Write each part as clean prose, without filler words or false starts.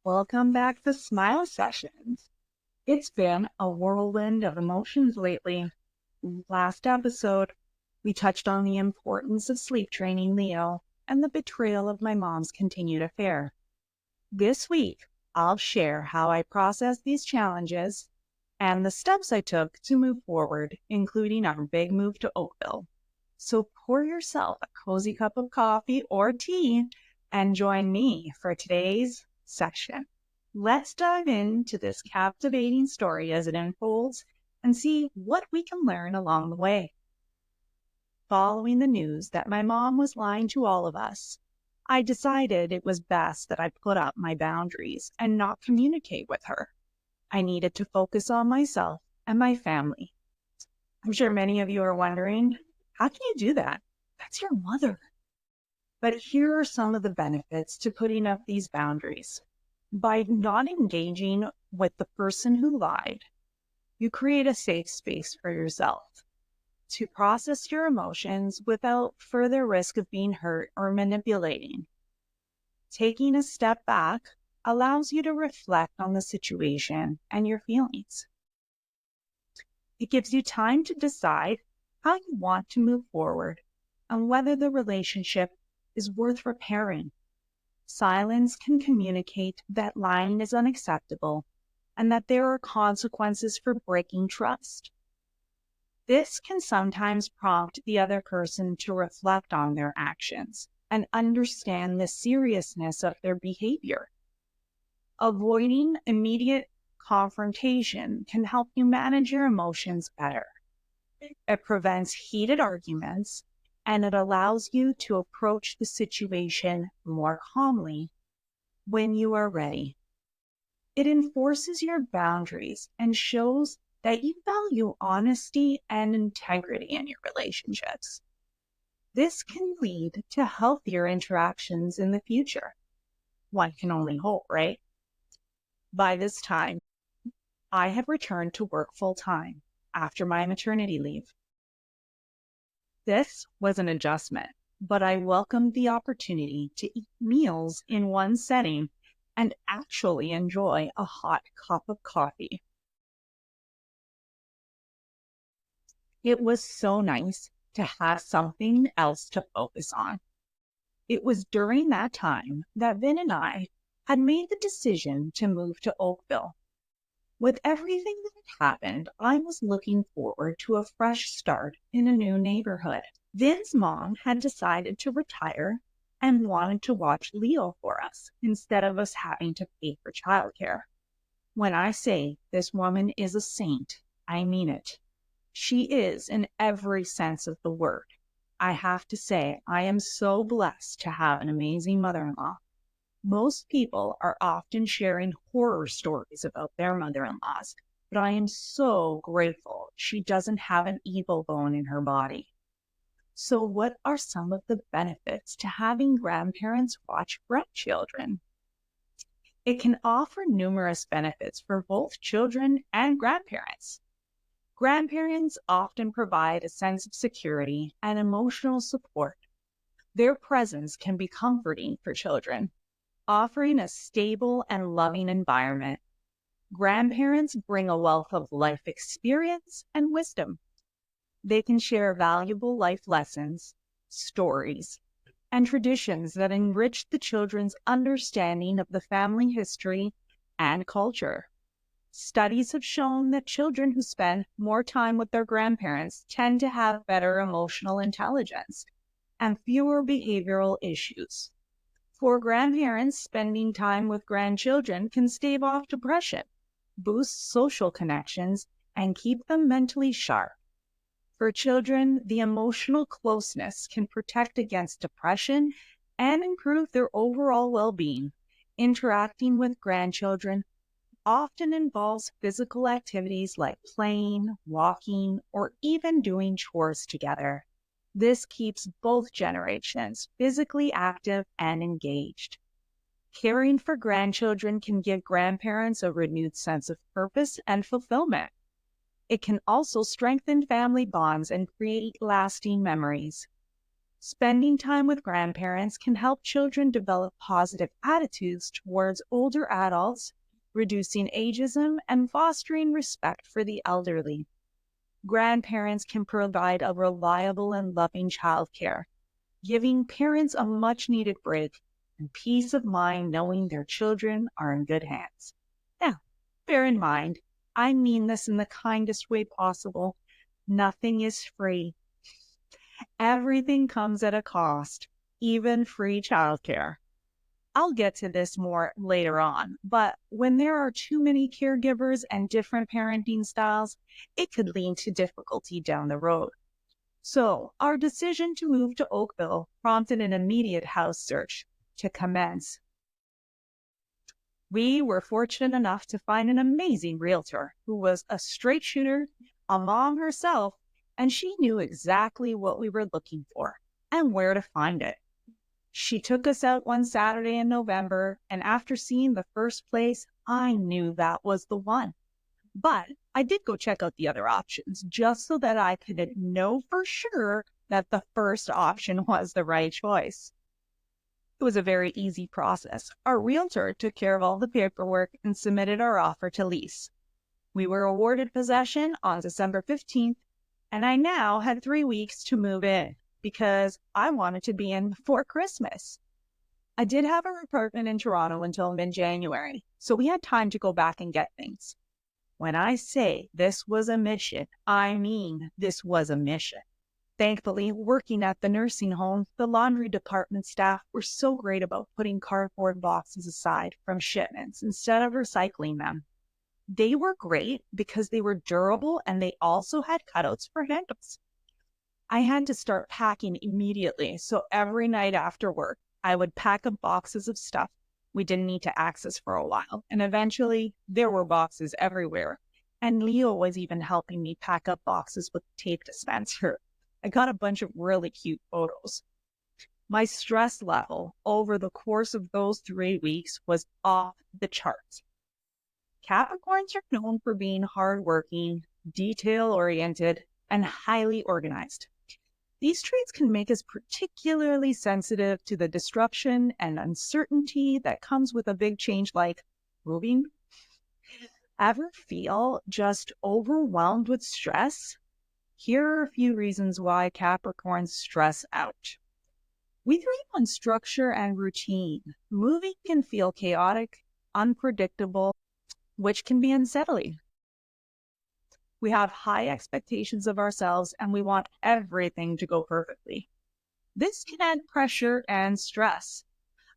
Welcome back to Smile Sessions. It's been a whirlwind of emotions lately. Last episode, we touched on the importance of sleep training Leo and the betrayal of my mom's continued affair. This week, I'll share how I processed these challenges and the steps I took to move forward, including our big move to Oakville. So pour yourself a cozy cup of coffee or tea and join me for today's section. Let's dive into this captivating story as it unfolds and see what we can learn along the way. Following the news that my mom was lying to all of us, I decided it was best that I put up my boundaries and not communicate with her. I needed to focus on myself and my family. I'm sure many of you are wondering, how can you do that? That's your mother. But here are some of the benefits to putting up these boundaries. By not engaging with the person who lied, you create a safe space for yourself to process your emotions without further risk of being hurt or manipulating. Taking a step back allows you to reflect on the situation and your feelings. It gives you time to decide how you want to move forward and whether the relationship is worth repairing. Silence can communicate that lying is unacceptable and that there are consequences for breaking trust. This can sometimes prompt the other person to reflect on their actions and understand the seriousness of their behavior. Avoiding immediate confrontation can help you manage your emotions better. It prevents heated arguments, and it allows you to approach the situation more calmly when you are ready. It enforces your boundaries and shows that you value honesty and integrity in your relationships. This can lead to healthier interactions in the future. One can only hope, right? By this time, I had returned to work full-time after my maternity leave. This was an adjustment, but I welcomed the opportunity to eat meals in one setting and actually enjoy a hot cup of coffee. It was so nice to have something else to focus on. It was during that time that Vin and I had made the decision to move to Oakville. With everything that had happened, I was looking forward to a fresh start in a new neighborhood. Vin's mom had decided to retire and wanted to watch Leo for us instead of us having to pay for childcare. When I say this woman is a saint, I mean it. She is in every sense of the word. I have to say, I am so blessed to have an amazing mother-in-law. Most people are often sharing horror stories about their mother-in-laws, but I am so grateful she doesn't have an evil bone in her body. So what are some of the benefits to having grandparents watch grandchildren? It can offer numerous benefits for both children and grandparents. Grandparents often provide a sense of security and emotional support. Their presence can be comforting for children, offering a stable and loving environment. Grandparents bring a wealth of life experience and wisdom. They can share valuable life lessons, stories, and traditions that enrich the children's understanding of the family history and culture. Studies have shown that children who spend more time with their grandparents tend to have better emotional intelligence and fewer behavioral issues. For grandparents, spending time with grandchildren can stave off depression, boost social connections, and keep them mentally sharp. For children, the emotional closeness can protect against depression and improve their overall well-being. Interacting with grandchildren often involves physical activities like playing, walking, or even doing chores together. This keeps both generations physically active and engaged. Caring for grandchildren can give grandparents a renewed sense of purpose and fulfillment. It can also strengthen family bonds and create lasting memories. Spending time with grandparents can help children develop positive attitudes towards older adults, reducing ageism and fostering respect for the elderly. Grandparents can provide a reliable and loving childcare, giving parents a much-needed break and peace of mind knowing their children are in good hands. Now, bear in mind, I mean this in the kindest way possible. Nothing is free. Everything comes at a cost, even free childcare. I'll get to this more later on, but when there are too many caregivers and different parenting styles, it could lead to difficulty down the road. So, our decision to move to Oakville prompted an immediate house search to commence. We were fortunate enough to find an amazing realtor who was a straight shooter, a mom herself, and she knew exactly what we were looking for and where to find it. She took us out one Saturday in November, and after seeing the first place, I knew that was the one. But I did go check out the other options just so that I could know for sure that the first option was the right choice. It was a very easy process. Our realtor took care of all the paperwork and submitted our offer to lease. We were awarded possession on December 15th, and I now had 3 weeks to move in because I wanted to be in before Christmas. I did have an apartment in Toronto until mid-January, so we had time to go back and get things. When I say this was a mission, I mean this was a mission. Thankfully, working at the nursing home, the laundry department staff were so great about putting cardboard boxes aside from shipments instead of recycling them. They were great because they were durable and they also had cutouts for handles. I had to start packing immediately, so every night after work, I would pack up boxes of stuff we didn't need to access for a while, and eventually there were boxes everywhere. And Leo was even helping me pack up boxes with the tape dispenser. I got a bunch of really cute photos. My stress level over the course of those 3 weeks was off the charts. Capricorns are known for being hardworking, detail-oriented, and highly organized. These traits can make us particularly sensitive to the disruption and uncertainty that comes with a big change like moving. Ever feel just overwhelmed with stress? Here are a few reasons why Capricorns stress out. We thrive on structure and routine. Moving can feel chaotic, unpredictable, which can be unsettling. We have high expectations of ourselves and we want everything to go perfectly. This can add pressure and stress.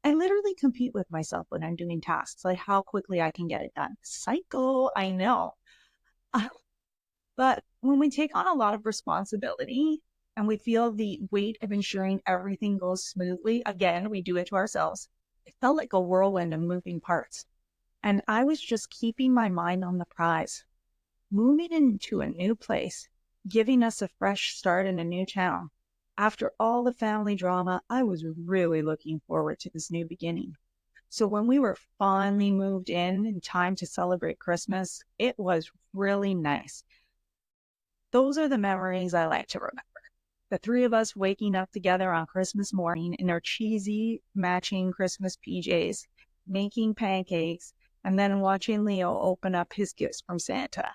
I literally compete with myself when I'm doing tasks, like how quickly I can get it done. Psycho, I know. But when we take on a lot of responsibility and we feel the weight of ensuring everything goes smoothly, again, we do it to ourselves. It felt like a whirlwind of moving parts. And I was just keeping my mind on the prize. Moving into a new place, giving us a fresh start in a new town. After all the family drama, I was really looking forward to this new beginning. So when we were finally moved in time to celebrate Christmas, it was really nice. Those are the memories I like to remember. The three of us waking up together on Christmas morning in our cheesy matching Christmas PJs, making pancakes, and then watching Leo open up his gifts from Santa.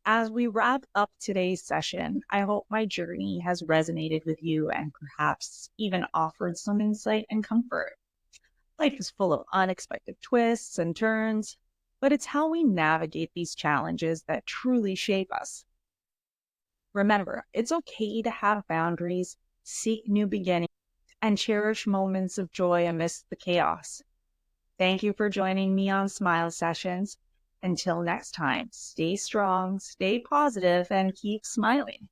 As we wrap up today's session, I hope my journey has resonated with you and perhaps even offered some insight and comfort. Life is full of unexpected twists and turns, but it's how we navigate these challenges that truly shape us. Remember, it's okay to have boundaries, seek new beginnings, and cherish moments of joy amidst the chaos. Thank you for joining me on Smile Sessions. Until next time, stay strong, stay positive, and keep smiling.